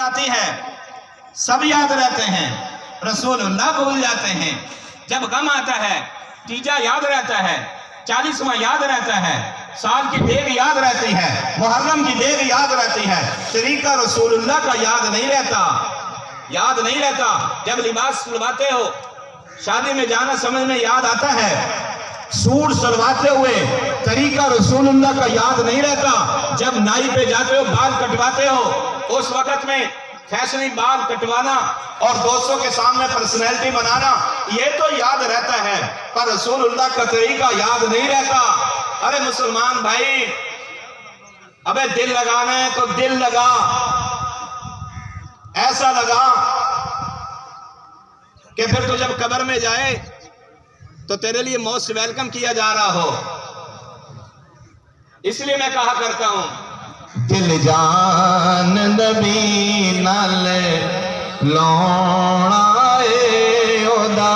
آتی ہے سب یاد رہتے ہیں، رسول اللہ بھول جاتے ہیں۔ جب غم آتا ہے تیجا یاد رہتا ہے، 40واں یاد رہتا ہے، سال کی دیگ یاد رہتی ہے، محرم کی دیگ یاد رہتی ہے، طریقہ رسول اللہ کا یاد نہیں رہتا۔ جب لباس سلواتے ہو، شادی میں جانا سمجھ میں یاد آتا ہے، سوٹ سلواتے ہوئے طریقہ رسول اللہ کا یاد نہیں رہتا۔ جب نائی پہ جاتے ہو، بال کٹواتے ہو، اس وقت میں فیشنی بال کٹوانا اور دوستوں کے سامنے پرسنالٹی بنانا یہ تو یاد رہتا ہے، پر رسول اللہ کا طریقہ یاد نہیں رہتا۔ ارے مسلمان بھائی، ابے دل لگانا ہے تو دل لگا، ایسا لگا کہ پھر تو جب قبر میں جائے تو تیرے لیے موسٹ ویلکم کیا جا رہا ہو۔ اس لیے میں کہا کرتا ہوں، دل جان نبی نال لونا اے اودا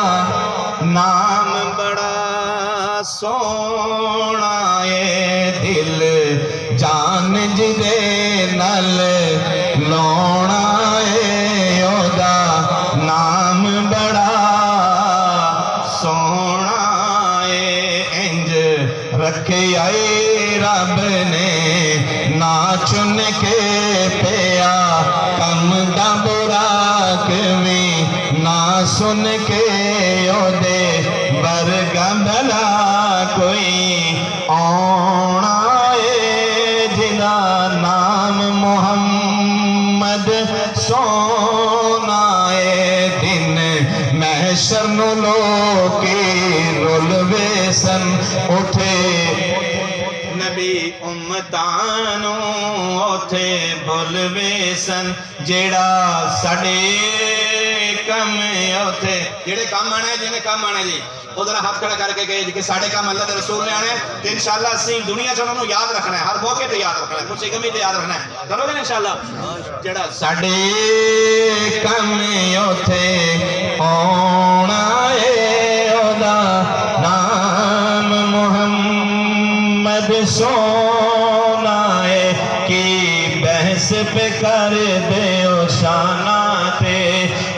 نام بڑا سونا اے، دل جان جدے نال لونا اے اودا نام بڑا سونا اے، انج رکھے آئے رب نے نا چن کے پیا، کم دا برا کمی نا سن کے او دے برگا بھلا کوئی آنا اے، جدا نام محمد سونا اے، دن محشر نو لوکی رولوے سن اٹھے نبی امتانو اوتھے بولوے سن، جیڑا سڑے کم اوتھے جڑے کام آنے ہیں، جنہیں کام آنے جی وہ ذرا ہاتھ کھڑا کر کے گئے کہ ساڑھے کام اللہ دے رسول نے آنے ہیں، تو انشاءاللہ اسی دنیا سے انہوں نے یاد رکھنا ہے، ہر موقع تے یاد رکھنا ہے، کچھ گمی تے یاد رکھنا ہے، کرو گے انشاءاللہ۔ جڑا ساڑھے کم اوتھے آنا اے اودا نام محمد سونا اے، کی بحث پہ کر دیو شانہ تے،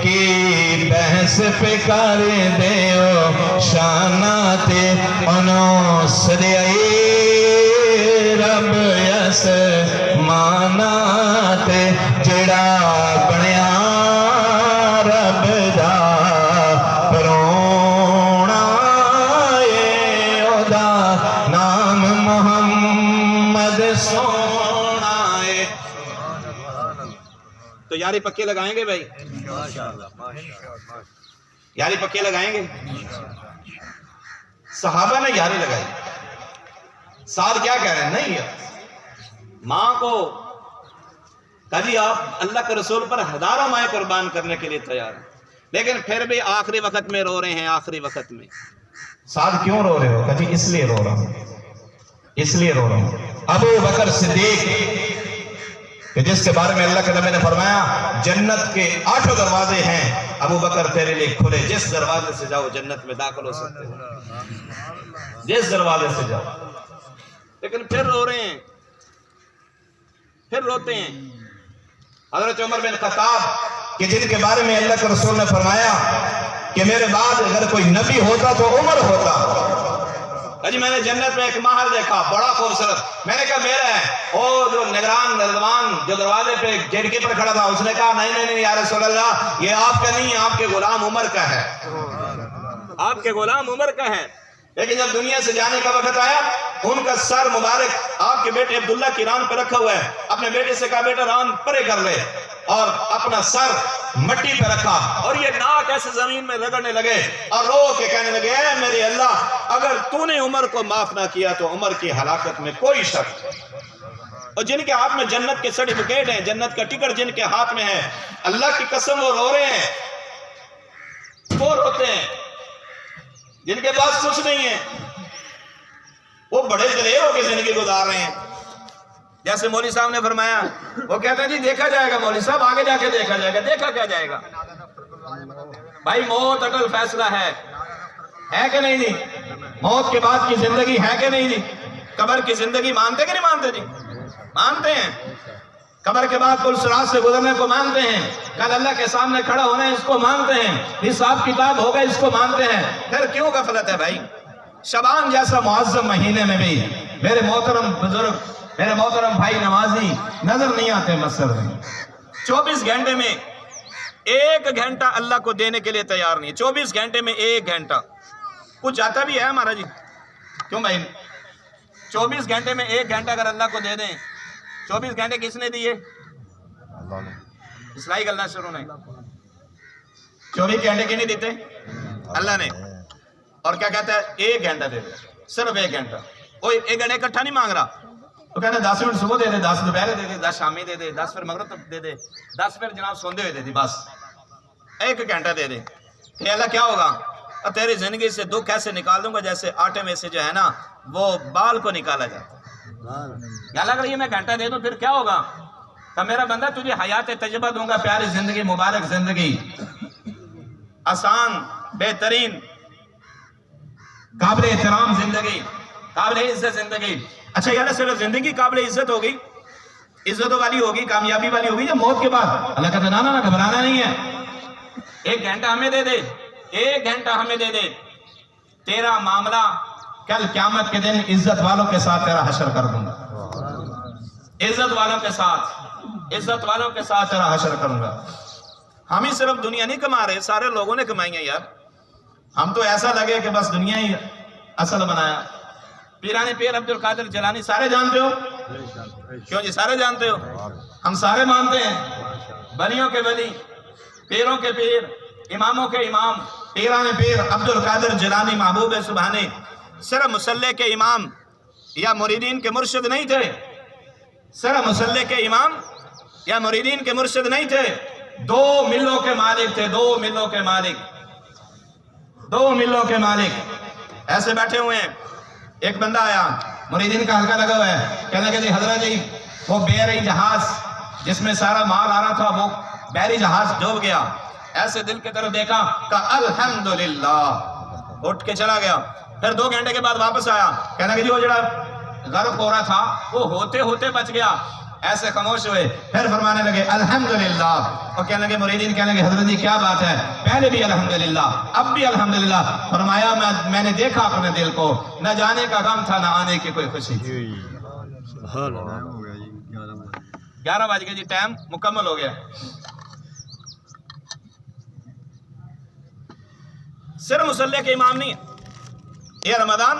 کی بحث پہ کر دیو شانہ تے، انہوں سریائی رب یس مانا تے، جڑا بنیا رب دا پرونا اے، اودا نام محمد سونا اے۔ تو یاری پکے لگائیں گے بھائی، یاری پکے لگائیں گے۔ صحابہ نے یاری لگائی، ساتھ کیا کہہ رہے ہیں؟ نہیں ہے ماں کو کبھی آپ اللہ کے رسول پر ہزاروں مائیں قربان کرنے کے لیے تیار ہیں، لیکن پھر بھی آخری وقت میں رو رہے ہیں۔ آخری وقت میں ساتھ کیوں رو رہے ہو؟ کہا جی اس لیے رو رہا ہوں، اس لیے رو رہا ہوں۔ ابو بکر صدیق کہ جس کے بارے میں اللہ کے نبی نے فرمایا جنت کے 8 دروازے ہیں، ابو بکر تیرے لیے کھلے، جس دروازے سے جاؤ جنت میں داخل ہو سکتے ہو، جس دروازے سے جاؤ۔ لیکن پھر رو رہے ہیں، پھر روتے ہیں۔ حضرت عمر بن خطاب کہ جن کے بارے میں اللہ کے رسول نے فرمایا کہ میرے بعد اگر کوئی نبی ہوتا تو عمر ہوتا۔ جی میں نے جنت میں ایک محل دیکھا بڑا خوبصورت، میں نے کہا میرا ہے، وہ جو نگران رضوان جو دروازے پہ گیٹ کیپر کھڑا تھا اس نے کہا نہیں نہیں نہیں یا رسول اللہ یہ آپ کا نہیں ہے، آپ کے غلام عمر کا ہے، آپ کے غلام عمر کا ہے۔ لیکن جب دنیا سے جانے کا وقت آیا ان کا سر مبارک آپ کے بیٹے عبداللہ کی ران پہ رکھا ہوا ہے، اپنے بیٹے سے کہا بیٹا ران پرے کر لے، اور اپنا سر مٹی پہ رکھا اور یہ ناک ایسے زمین میں رگڑنے لگے اور رو کے کہنے لگے اے میرے اللہ اگر تو نے عمر کو معاف نہ کیا تو عمر کی ہلاکت میں کوئی شک۔ اور جن کے ہاتھ میں جنت کے سرٹیفکیٹ ہیں، جنت کا ٹکٹ جن کے ہاتھ میں ہے، اللہ کی قسم وہ رو رہے ہیں، وہ روتے ہیں۔ جن کے پاس کچھ نہیں ہے وہ بڑے دلیر ہو کے زندگی گزار رہے ہیں۔ جیسے مولوی صاحب نے فرمایا، وہ کہتے ہیں جی دیکھا جائے گا مولوی صاحب، آگے جا کے دیکھا جائے گا۔ دیکھا کیا جائے گا بھائی؟ موت اٹل فیصلہ ہے کہ نہیں جی؟ موت کے بعد کی زندگی ہے کہ نہیں جی؟ قبر کی زندگی مانتے کہ نہیں مانتے جی؟ مانتے ہیں۔ قبر کے بعد پل صراط سے گزرنے کو مانتے ہیں، کل اللہ کے سامنے کھڑا ہونا ہے اس کو مانتے ہیں، حساب کتاب ہوگا اس کو مانتے ہیں، پھر کیوں غفلت ہے بھائی؟ شعبان جیسا معظم مہینے میں بھی میرے محترم بزرگ، میرے محترم بھائی نمازی نظر نہیں آتے مسجد میں۔ 24 گھنٹے میں 1 گھنٹہ اللہ کو دینے کے لیے تیار نہیں ہے، 24 گھنٹے میں 1 گھنٹہ کچھ جاتا بھی ہے ہمارا جی؟ کیوں بھائی 24 گھنٹے میں 1 گھنٹہ اگر اللہ کو دے دیں، 24 گھنٹے کس نے دیے؟ اصلاحی کرنا شروع نہیں، 24 گھنٹے کی نہیں دیتے اللہ نے، اور کیا کہتا ہے 1 گھنٹہ دے دے، صرف 1 گھنٹہ۔ وہ 1 گھنٹے اکٹھا نہیں مانگ رہا، وہ کہنا 10 منٹ صبح دے دے، 10 دوپہر دے دے، 10 شامی دے دے، 10 پھر مغرب تک دے دے، 10 پھر جناب سوندے ہوئے دے دی، بس 1 گھنٹہ دے دے۔ کہ اللہ کیا ہوگا؟ اور تیری زندگی سے دکھ ایسے نکال دوں گا جیسے آٹے میں سے جو ہے نا وہ بال کو نکالا جاتا ہے۔ اللہ اگر یہ میں گھنٹہ دے دوں پھر کیا ہوگا؟ کہ میرا بندہ تجھے حیات تجربہ دوں گا، پیاری زندگی، مبارک زندگی، آسان، بہترین، قابل احترام زندگی، قابل عزت زندگی۔ اچھا یار صرف زندگی قابل عزت ہوگی، عزتوں والی ہوگی، کامیابی والی ہوگی یا موت کے بعد؟ اللہ کہتا ہے نا گھبرانا نہیں ہے، 1 گھنٹہ ہمیں دے دے، 1 گھنٹہ ہمیں دے دے، تیرا معاملہ کل قیامت کے دن عزت والوں کے ساتھ تیرا حشر کر دوں گا، عزت والوں کے ساتھ، عزت والوں کے ساتھ تیرا حشر کروں گا۔ ہم ہی صرف دنیا نہیں کما رہے، سارے لوگوں نے کمائی ہیں یار، ہم تو ایسا لگے کہ بس دنیا ہی اصل بنایا۔ پیران پیر عبد القادر جیلانی سارے جانتے ہو؟ کیوں جی سارے جانتے ہو؟ ہم سارے مانتے ہیں، بلیوں کے بلی، پیروں کے پیر، اماموں کے امام، پیران پیر عبد القادر جیلانی محبوب سبحانی صرف مسلح کے امام یا مریدین کے مرشد نہیں تھے، صرف مسلح کے امام یا مریدین کے مرشد نہیں تھے، 2 ملوں کے مالک تھے، 2 ملوں کے مالک، 2 ملوں کے مالک۔ ایسے بیٹھے ہوئے ہیں، ایک بندہ آیا، مریدین کا حلقہ لگا ہوا ہے، کہنے کہ جی حضرت جی وہ بحری جہاز جس میں سارا مال آ رہا تھا وہ بحری جہاز ڈوب گیا۔ ایسے دل کی طرف دیکھا کہ الحمدللہ، اٹھ کے چلا گیا۔ پھر 2 گھنٹے کے بعد واپس آیا، کہنے کہ جی وہ جڑا غرق ہو رہا تھا وہ ہوتے ہوتے بچ گیا۔ ایسے خاموش ہوئے، پھر فرمانے لگے الحمدللہ، اور کہنے لگے مریدین کہنے لگے حضرت جی کیا بات ہے؟ پہلے بھی الحمدللہ، اب بھی الحمدللہ۔ فرمایا میں نے دیکھا اپنے دل کو، نہ جانے کا غم تھا نہ آنے کی کوئی خوشی تھی۔ 11 بج گئے جی، ٹائم مکمل ہو گیا۔ صرف مسلح کے امام نہیں ہے، یہ رمضان